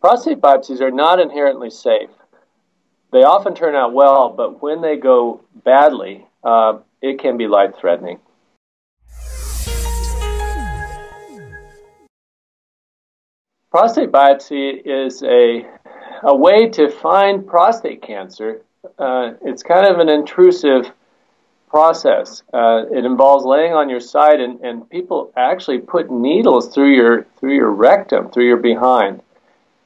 Prostate biopsies are not inherently safe. They often turn out well, but when they go badly, it can be life-threatening. Prostate biopsy is a way to find prostate cancer. It's kind of an intrusive process. It involves laying on your side, and people actually put needles through your rectum, through your behind.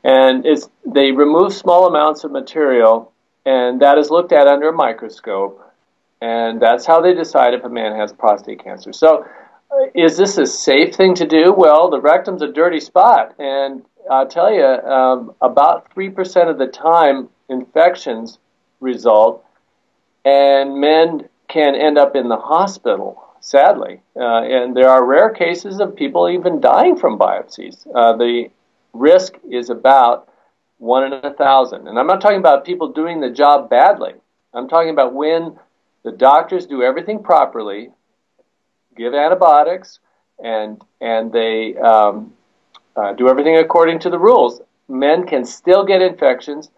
And they remove small amounts of material, and that is looked at under a microscope. And that's how they decide if a man has prostate cancer. So is this a safe thing to do? Well, the rectum's a dirty spot, and I'll tell you, about 3% of the time infections result, and men can end up in the hospital, sadly. And there are rare cases of people even dying from biopsies. The risk is about 1 in 1,000. And I'm not talking about people doing the job badly. I'm talking about when the doctors do everything properly, give antibiotics, and they do everything according to the rules. Men can still get infections.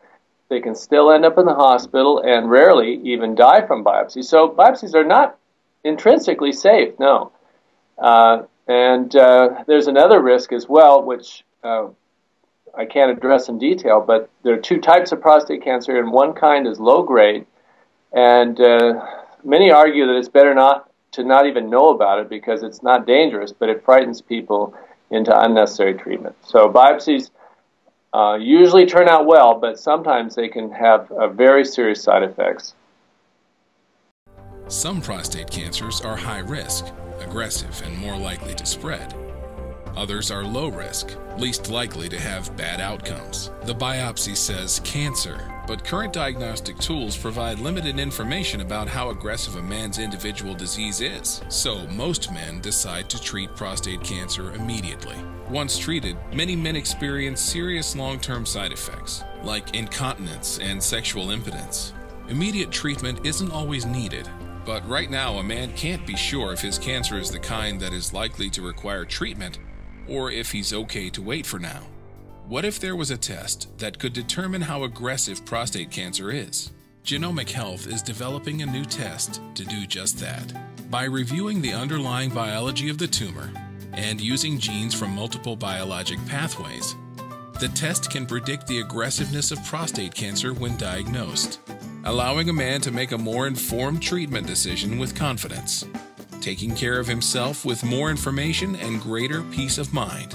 They can still end up in the hospital and rarely even die from biopsies. So biopsies are not intrinsically safe, no. And there's another risk as well, which I can't address in detail, but there are 2 types of prostate cancer, and one kind is low grade. And many argue that it's better to not even know about it because it's not dangerous, but it frightens people into unnecessary treatment. So biopsies usually turn out well, but sometimes they can have very serious side effects. Some prostate cancers are high risk, aggressive, and more likely to spread. Others are low risk, least likely to have bad outcomes. The biopsy says cancer, but current diagnostic tools provide limited information about how aggressive a man's individual disease is. So most men decide to treat prostate cancer immediately. Once treated, many men experience serious long-term side effects, like incontinence and sexual impotence. Immediate treatment isn't always needed, but right now a man can't be sure if his cancer is the kind that is likely to require treatment or if he's okay to wait for now. What if there was a test that could determine how aggressive prostate cancer is? Genomic Health is developing a new test to do just that. By reviewing the underlying biology of the tumor and using genes from multiple biologic pathways, the test can predict the aggressiveness of prostate cancer when diagnosed, allowing a man to make a more informed treatment decision with confidence, taking care of himself with more information and greater peace of mind.